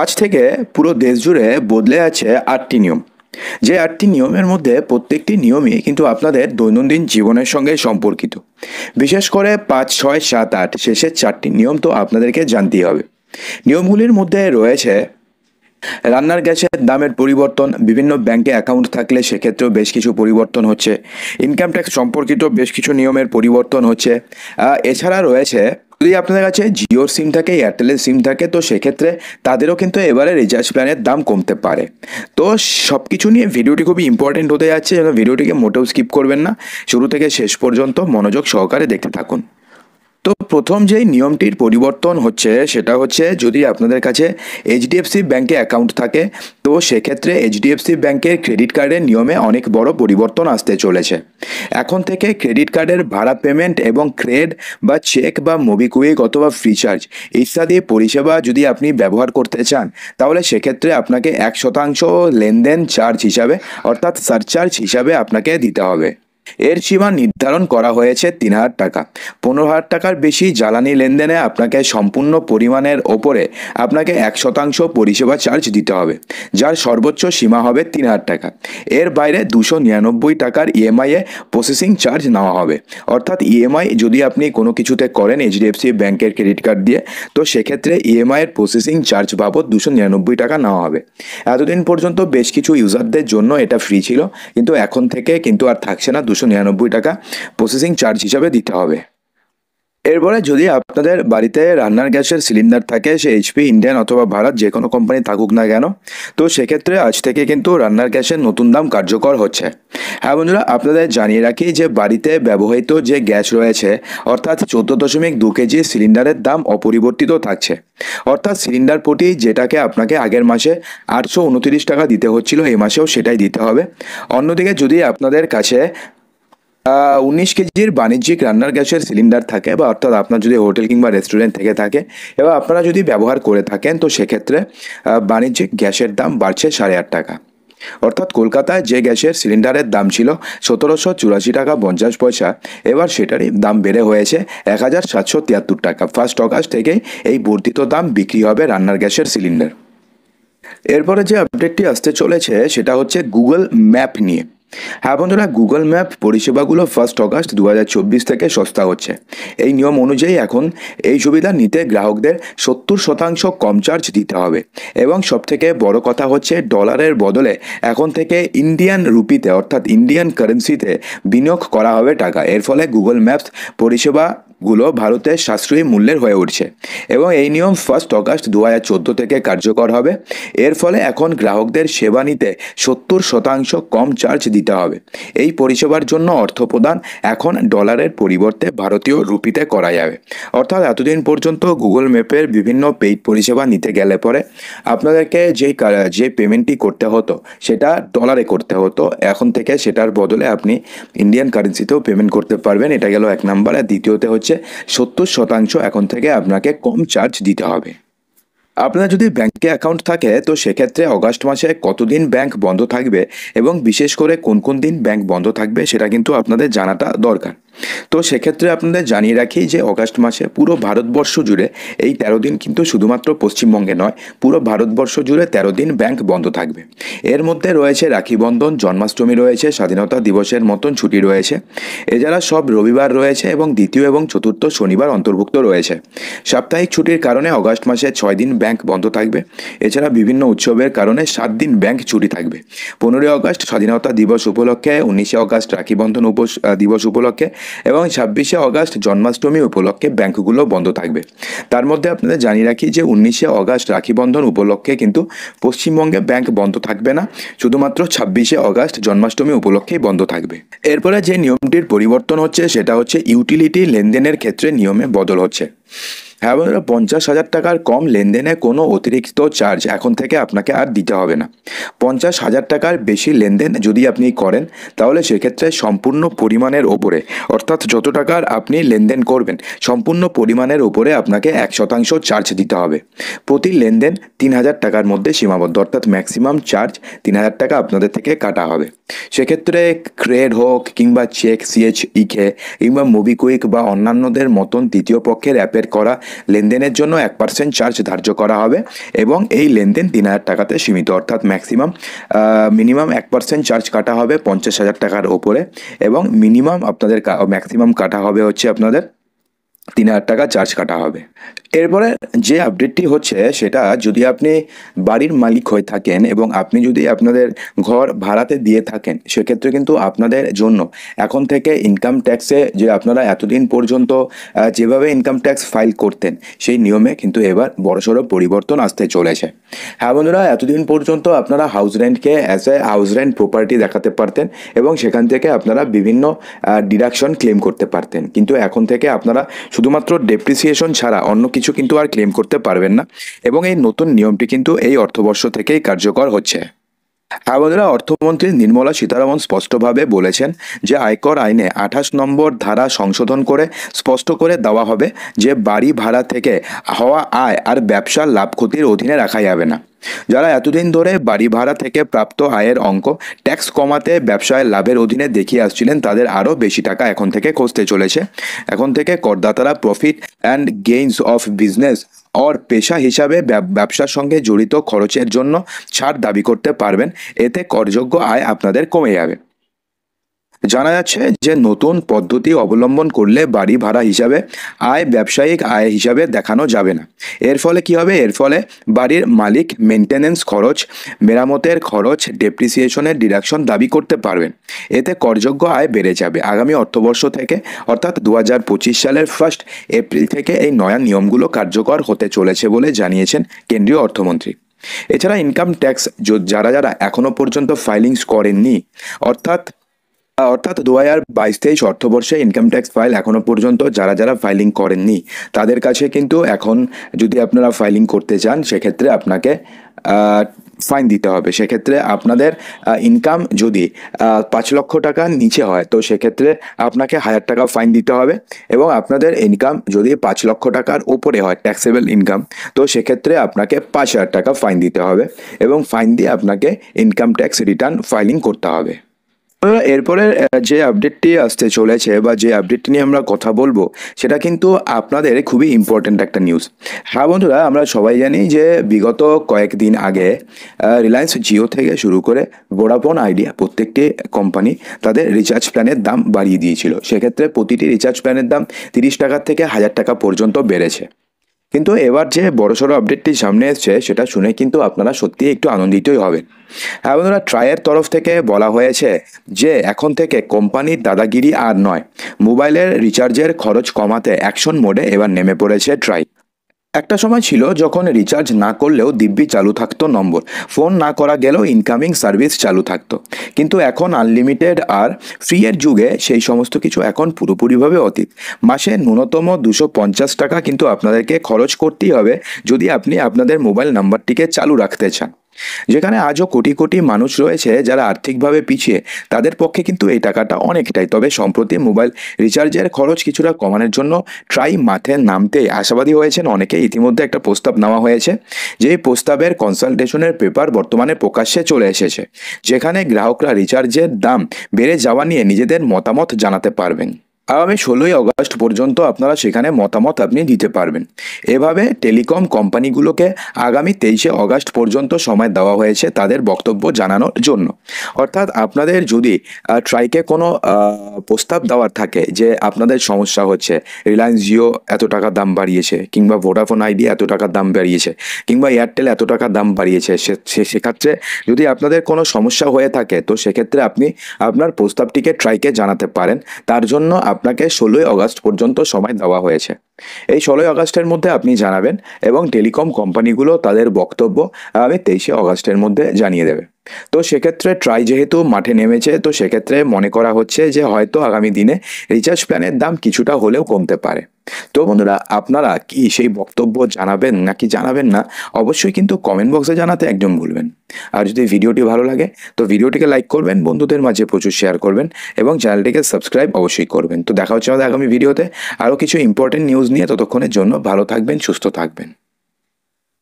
আজ থেকে পুরো দেশ জুড়ে বদলে আছে ৮টি নিয়ম। যে ৮টি নিয়মের মধ্যে প্রত্যেকটি নিয়মই কিন্তু আপনাদের দৈনন্দিন জীবনের সঙ্গে সম্পর্কিত। বিশেষ করে ৫, ৬, ৭, ৮ শেষের ৪টি নিয়ম তো আপনাদেরকে জানতেই হবে। নিয়মগুলির মধ্যে রয়েছে রান্নার গ্যাসের দামের পরিবর্তন, বিভিন্ন ব্যাংকে অ্যাকাউন্ট থাকলে সেক্ষেত্রেও বেশ কিছু পরিবর্তন হচ্ছে, ইনকাম ট্যাক্স সম্পর্কিত বেশ কিছু নিয়মের পরিবর্তন হচ্ছে। এছাড়া রয়েছে যদি আপনাদের কাছে জিওর সিম থাকে, এয়ারটেলের সিম থাকে, তো সেক্ষেত্রে তাদেরও কিন্তু এবারে রিচার্জ প্ল্যানের দাম কমতে পারে। তো সব কিছু নিয়ে ভিডিওটি খুবই ইম্পর্টেন্ট হতে যাচ্ছে, যেন ভিডিওটিকে মোটেও স্কিপ করবেন না, শুরু থেকে শেষ পর্যন্ত মনোযোগ সহকারে দেখতে থাকুন। তো প্রথম যেই নিয়মটির পরিবর্তন হচ্ছে সেটা হচ্ছে, যদি আপনাদের কাছে এইচডিএফসি ব্যাংকে অ্যাকাউন্ট থাকে তো সেক্ষেত্রে এইচডিএফসি ব্যাংকের ক্রেডিট কার্ডের নিয়মে অনেক বড় পরিবর্তন আসতে চলেছে। এখন থেকে ক্রেডিট কার্ডের ভাড়া পেমেন্ট এবং ক্রেড বা চেক বা মোবিকুইক অথবা ফ্রিচার্জ ইত্যাদি পরিষেবা যদি আপনি ব্যবহার করতে চান, তাহলে সেক্ষেত্রে আপনাকে ১% লেনদেন চার্জ হিসাবে, অর্থাৎ সারচার্জ হিসাবে আপনাকে দিতে হবে। এর সীমা নির্ধারণ করা হয়েছে ৩,০০০ টাকা। ১৫,০০০ টাকার বেশি জ্বালানি লেনদেনে আপনাকে সম্পূর্ণ পরিমাণের ওপরে আপনাকে ১% পরিষেবা চার্জ দিতে হবে, যার সর্বোচ্চ সীমা হবে ৩,০০০ টাকা। এর বাইরে ২৯৯ টাকার ইএমআই-এ প্রসেসিং চার্জ নেওয়া হবে। অর্থাৎ ইএমআই যদি আপনি কোনো কিছুতে করেন এইচডিএফসি ব্যাংকের ক্রেডিট কার্ড দিয়ে, তো সেক্ষেত্রে ইএমআইয়ের প্রসেসিং চার্জ বাবদ ২৯৯ টাকা নেওয়া হবে। এতদিন পর্যন্ত বেশ কিছু ইউজারদের জন্য এটা ফ্রি ছিল, কিন্তু এখন থেকে কিন্তু আর থাকছে না, ২৯৯ টাকা প্রসেসিং চার্জ হিসাবে দিতে হবে। এরপরে যদি আপনাদের বাড়িতে রান্নার গ্যাসের সিলিন্ডার থাকে, সে এইচপি, ইন্ডিয়ান অথবা ভারত যে কোনো কোম্পানি থাকুক না কেন, তো সেক্ষেত্রে আজ থেকে কিন্তু রান্নার গ্যাসের নতুন দাম কার্যকর হচ্ছে। হ্যাঁ বন্ধুরা, আপনাদের জানিয়ে রাখি যে বাড়িতে ব্যবহৃত যে গ্যাস রয়েছে, অর্থাৎ ১৪.২ কেজি সিলিন্ডারের দাম অপরিবর্তিত থাকছে। অর্থাৎ সিলিন্ডার প্রতি যেটাকে আপনাকে আগের মাসে ৮২৯ টাকা দিতে হচ্ছিল, এই মাসেও সেটাই দিতে হবে। অন্যদিকে যদি আপনাদের কাছে ১৯ কেজির বাণিজ্যিক রান্নার গ্যাসের সিলিন্ডার থাকে, বা অর্থাৎ আপনার যদি হোটেল কিংবা রেস্টুরেন্ট থেকে থাকে এবং আপনারা যদি ব্যবহার করে থাকেন, তো সেক্ষেত্রে বাণিজ্যিক গ্যাসের দাম বাড়ছে ৮.৫ টাকা। অর্থাৎ কলকাতায় যে গ্যাসের সিলিন্ডারের দাম ছিল ১৭৮৪ টাকা ৫০ পয়সা, এবার সেটারই দাম বেড়ে হয়েছে ১,৭৭৩ টাকা। 1 অগাস্ট থেকেই এই বর্ধিত দাম বিক্রি হবে রান্নার গ্যাসের সিলিন্ডার। এরপরে যে আপডেটটি আসতে চলেছে সেটা হচ্ছে গুগল ম্যাপ নিয়ে। হ্যাঁ বন্ধুরা, গুগল ম্যাপ পরিষেবাগুলো 1 অগাস্ট ২০২৪ থেকে সস্তা হচ্ছে। এই নিয়ম অনুযায়ী এখন এই সুবিধা নিতে গ্রাহকদের ৭০% কম চার্জ দিতে হবে। এবং সবথেকে বড় কথা হচ্ছে, ডলারের বদলে এখন থেকে ইন্ডিয়ান রুপিতে, অর্থাৎ ইন্ডিয়ান কারেন্সিতে বিনিয়োগ করা হবে টাকা। এর ফলে গুগল ম্যাপস পরিষেবাগুলো ভারতের সাশ্রয়ী মূল্যের হয়ে উঠছে। এবং এই নিয়ম 1 অগাস্ট ২০১৪ থেকে কার্যকর হবে। এর ফলে এখন গ্রাহকদের সেবা নিতে ৭০% কম চার্জ দিতে হবে। এই পরিষেবার জন্য অর্থ প্রদান এখন ডলারের পরিবর্তে ভারতীয় রুপিতে করা যাবে। অর্থাৎ এতদিন পর্যন্ত গুগল ম্যাপের বিভিন্ন পেইড পরিষেবা নিতে গেলে পরে আপনাদেরকে যে পেমেন্টটি করতে হতো সেটা ডলারে করতে হতো, এখন থেকে সেটার বদলে আপনি ইন্ডিয়ান কারেন্সিতেও পেমেন্ট করতে পারবেন। এটা গেল ১ নাম্বার। আর দ্বিতীয়তে হচ্ছে ৭০% এখন থেকে আপনাকে কম চার্জ দিতে হবে। আপনার যদি ব্যাংকে অ্যাকাউন্ট থাকে, তো সেক্ষেত্রে অগাস্ট মাসে কতদিন ব্যাংক বন্ধ থাকবে এবং বিশেষ করে কোন কোন দিন ব্যাংক বন্ধ থাকবে সেটা কিন্তু আপনাদের জানাটা দরকার। তো সেক্ষেত্রে আপনাদের জানিয়ে রাখি যে অগাস্ট মাসে পুরো ভারতবর্ষ জুড়ে এই ১৩ দিন কিন্তু শুধুমাত্র পশ্চিমবঙ্গে নয়, পুরো ভারতবর্ষ জুড়ে ১৩ দিন ব্যাংক বন্ধ থাকবে। এর মধ্যে রয়েছে রাখি বন্ধন, জন্মাষ্টমী রয়েছে, স্বাধীনতা দিবসের মতন ছুটি রয়েছে। এছাড়া সব রবিবার রয়েছে এবং দ্বিতীয় এবং চতুর্থ শনিবার অন্তর্ভুক্ত রয়েছে। সাপ্তাহিক ছুটির কারণে অগাস্ট মাসে ৬ দিন ব্যাংক বন্ধ থাকবে। এছাড়া বিভিন্ন উৎসবের কারণে ৭ দিন ব্যাংক ছুটি থাকবে। ১৫ই অগাস্ট স্বাধীনতা দিবস উপলক্ষে, ১৯শে অগাস্ট রাখি বন্ধন দিবস উপলক্ষে এবং ২৬শে অগাস্ট জন্মাষ্টমী উপলক্ষে ব্যাংকগুলো বন্ধ থাকবে। তার মধ্যে আপনাদের জানিয়ে রাখি যে ১৯শে অগাস্ট রাখি বন্ধন উপলক্ষে কিন্তু পশ্চিমবঙ্গে ব্যাংক বন্ধ থাকবে না, শুধুমাত্র ২৬শে অগাস্ট জন্মাষ্টমী উপলক্ষেই বন্ধ থাকবে। এরপরে যে নিয়মটির পরিবর্তন হচ্ছে সেটা হচ্ছে ইউটিলিটি লেনদেনের ক্ষেত্রে নিয়মে বদল হচ্ছে। হ্যাঁ বন্ধুরা, ৫০,০০০ টাকার কম লেনদেনে কোনো অতিরিক্ত চার্জ এখন থেকে আপনাকে আর দিতে হবে না। ৫০,০০০ টাকার বেশি লেনদেন যদি আপনি করেন, তাহলে সেক্ষেত্রে সম্পূর্ণ পরিমাণের ওপরে, অর্থাৎ যত টাকার আপনি লেনদেন করবেন সম্পূর্ণ পরিমাণের ওপরে আপনাকে ১% চার্জ দিতে হবে। প্রতি লেনদেন ৩,০০০ টাকার মধ্যে সীমাবদ্ধ, অর্থাৎ ম্যাক্সিমাম চার্জ ৩,০০০ টাকা আপনাদের থেকে কাটা হবে। সেক্ষেত্রে ক্রেড হোক কিংবা চেক, সিএইচইকে কিংবা মোবিকুইক বা অন্যান্যদের মতন তৃতীয় পক্ষের অ্যাপের ওয়েবসাইট করা লেনদেনের জন্য 1% চার্জ ধার্য করা হবে এবং এই লেনদেন 3,000 টাকাতে সীমিত, অর্থাৎ মিনিমাম 1% চার্জ কাটা হবে 50,000 টাকার ওপরে এবং ম্যাক্সিমাম কাটা হবে হচ্ছে আপনাদের 3,000 টাকা চার্জ কাটা হবে। এরপরে যে আপডেটটি হচ্ছে সেটা, যদি আপনি বাড়ির মালিক হয়ে থাকেন এবং আপনি যদি আপনাদের ঘর ভাড়াতে দিয়ে থাকেন, সেক্ষেত্রে কিন্তু আপনাদের জন্য এখন থেকে ইনকাম ট্যাক্সে যে আপনারা এতদিন পর্যন্ত যেভাবে ইনকাম ট্যাক্স ফাইল করতেন সেই নিয়মে কিন্তু এবার বড়সড় পরিবর্তন আসতে চলেছে। হ্যাঁ বন্ধুরা, এতদিন পর্যন্ত আপনারা হাউস রেন্টকে as a house rent property দেখাতে পারতেন এবং সেখান থেকে আপনারা বিভিন্ন ডিডাকশন ক্লেম করতে পারতেন, কিন্তু এখন থেকে আপনারা শুধুমাত্র ডেপ্রিসিয়েশন ছাড়া অন্য কিছু কিন্তু আর ক্লেম করতে পারবেন না এবং এই নতুন নিয়মটি কিন্তু এই অর্থবর্ষ থেকেই কার্যকর হচ্ছে। হ্যাঁ বন্ধুরা, অর্থমন্ত্রী নির্মলা সীতারামন স্পষ্টভাবে বলেছেন যে আয়কর আইনে 28 নম্বর ধারা সংশোধন করে স্পষ্ট করে দেওয়া হবে যে বাড়ি ভাড়া থেকে হওয়া আয় আর ব্যবসার লাভ ক্ষতির অধীনে রাখা যাবে না। যারা এতদিন ধরে বাড়ি ভাড়া থেকে প্রাপ্ত আয়ের অঙ্ক ট্যাক্স কমাতে ব্যবসায় লাভের অধীনে দেখিয়ে আসছিলেন, তাদের আরও বেশি টাকা এখন থেকে খসতে চলেছে। এখন থেকে করদাতারা profit and gains of business পেশা হিসাবে ব্যবসার সঙ্গে জড়িত খরচের জন্য ছাড় দাবি করতে পারবেন। এতে করযোগ্য আয় আপনাদের কমে যাবে। জানা যাচ্ছে যে নতুন পদ্ধতি অবলম্বন করলে বাড়ি ভাড়া হিসাবে আয় ব্যবসায়িক আয় হিসাবে দেখানো যাবে না। এর ফলে কি হবে? এর ফলে বাড়ির মালিক মেনটেন্যান্স খরচ, মেরামতের খরচ, ডেপ্রিসিয়েশনের ডিডাকশন দাবি করতে পারবেন। এতে করযোগ্য আয় বেড়ে যাবে। আগামী অর্থবর্ষ থেকে অর্থাৎ 2025 সালের 1 এপ্রিল থেকে এই নয়া নিয়মগুলো কার্যকর হতে চলেছে বলে জানিয়েছেন কেন্দ্রীয় অর্থমন্ত্রী। এছাড়া ইনকাম ট্যাক্স যারা এখনো পর্যন্ত ফাইলিংস করেননি, অর্থাৎ 2022-23 অর্থবর্ষে ইনকাম ট্যাক্স ফাইল এখনো পর্যন্ত যারা ফাইলিং করেননি, তাদের কাছে কিন্তু এখন যদি আপনারা ফাইলিং করতে চান সেক্ষেত্রে আপনাকে ফাইন দিতে হবে। সেক্ষেত্রে আপনাদের ইনকাম যদি 5 লক্ষ টাকার নিচে হয় তো সেক্ষেত্রে আপনাকে 1,000 টাকা ফাইন দিতে হবে এবং আপনাদের ইনকাম যদি 5 লক্ষ টাকার উপরে হয় ট্যাক্সেবল ইনকাম, তো সেক্ষেত্রে আপনাকে 5,000 টাকা ফাইন দিতে হবে এবং ফাইন দিয়ে আপনাকে ইনকাম ট্যাক্স রিটার্ন ফাইলিং করতে হবে। এরপরে যে আপডেটটি আসতে চলেছে বা যে আপডেটটি নিয়ে আমরা কথা বলবো সেটা কিন্তু আপনাদের খুবই ইম্পর্ট্যান্ট একটা নিউজ। হ্যাঁ বন্ধুরা, আমরা সবাই জানি যে বিগত কয়েকদিন আগে রিলায়েন্স জিও থেকে শুরু করে ভোডাফোন আইডিয়া প্রত্যেকটি কোম্পানি তাদের রিচার্জ প্ল্যানের দাম বাড়িয়ে দিয়েছিল। সেক্ষেত্রে প্রতিটি রিচার্জ প্ল্যানের দাম 30 টাকার থেকে 1,000 টাকা পর্যন্ত বেড়েছে। কিন্তু এবার যে বড়সড় আপডেটটি সামনে এসছে সেটা শুনে কিন্তু আপনারা সত্যিই একটু আনন্দিতই হবেন। হ্যাঁ বন্ধুরা, ট্রাইয়ের তরফ থেকে বলা হয়েছে যে এখন থেকে কোম্পানির দাদাগিরি আর নয়, মোবাইলের রিচার্জের খরচ কমাতে অ্যাকশন মোডে এবার নেমে পড়েছে ট্রাই। একটা সময় ছিল যখন রিচার্জ না করলেও দিব্যি চালু থাকতো নম্বর, ফোন না করা গেলেও ইনকামিং সার্ভিস চালু থাকতো, কিন্তু এখন আনলিমিটেড আর ফ্রি এর যুগে সেই সমস্ত কিছু এখন পুরোপুরিভাবে অতীত। মাসে ন্যূনতম 250 টাকা কিন্তু আপনাদেরকে খরচ করতেই হবে যদি আপনি আপনাদের মোবাইল নাম্বারটিকে চালু রাখতে চান। যেখানে আজও কোটি কোটি মানুষ রয়েছে যারা আর্থিকভাবে পিছিয়ে, তাদের পক্ষে কিন্তু এই টাকাটা অনেকটাই। তবে সম্প্রতি মোবাইল রিচার্জের খরচ কিছুটা কমানোর জন্য ট্রাই মাঠে নামতেই আশাবাদী হয়েছেন অনেকে। ইতিমধ্যে একটা প্রস্তাব নেওয়া হয়েছে, যেই প্রস্তাবের কনসালটেশনের পেপার বর্তমানে প্রকাশ্যে চলে এসেছে, যেখানে গ্রাহকরা রিচার্জের দাম বেড়ে যাওয়া নিয়ে নিজেদের মতামত জানাতে পারবেন। আগামী 16ই আগস্ট পর্যন্ত আপনারা সেখানে মতামত আপনি দিতে পারবেন। এভাবে টেলিকম কোম্পানিগুলোকে আগামী 23শে আগস্ট পর্যন্ত সময় দেওয়া হয়েছে তাদের বক্তব্য জানানোর জন্য। অর্থাৎ আপনাদের যদি ট্রাইকে কোনো প্রস্তাব দেওয়ার থাকে যে আপনাদের সমস্যা হচ্ছে, রিলায়েন্স জিও এত টাকা দাম বাড়িয়েছে, কিংবা ভোডাফোন আইডিয়া এত টাকা দাম বাড়িয়েছে, কিংবা এয়ারটেল এত টাকা দাম বাড়িয়েছে, সেক্ষেত্রে যদি আপনাদের কোনো সমস্যা হয়ে থাকে তো সেক্ষেত্রে আপনি আপনার প্রস্তাবটিকে ট্রাইকে জানাতে পারেন। তার জন্য আপনাকে 16ই আগস্ট পর্যন্ত সময় দেওয়া হয়েছে। এই 16ই আগস্টের মধ্যে আপনি জানাবেন এবং টেলিকম কোম্পানিগুলো তাদের বক্তব্য আগামী 23শে আগস্টের মধ্যে জানিয়ে দেবে। তো সেক্ষেত্রে ট্রাই যেহেতু মাঠে নেমেছে, তো সেক্ষেত্রে মনে করা হচ্ছে যে হয়তো আগামী দিনে রিচার্জ প্ল্যানের দাম কিছুটা হলেও কমতে পারে। তো বন্ধুরা, আপনারা কি সেই বক্তব্য জানাবেন নাকি জানাবেন না, অবশ্যই কিন্তু কমেন্ট বক্সে জানাতে একদম ভুলবেন। আর যদি ভিডিওটি ভালো লাগে তো ভিডিওটিকে লাইক করবেন, বন্ধুদের মাঝে প্রচুর শেয়ার করবেন এবং চ্যানেলটিকে সাবস্ক্রাইব অবশ্যই করবেন। তো দেখা হচ্ছে আমাদের আগামী ভিডিওতে আরও কিছু ইম্পর্টেন্ট নিউজ নিয়ে। ততক্ষণের জন্য ভালো থাকবেন, সুস্থ থাকবেন।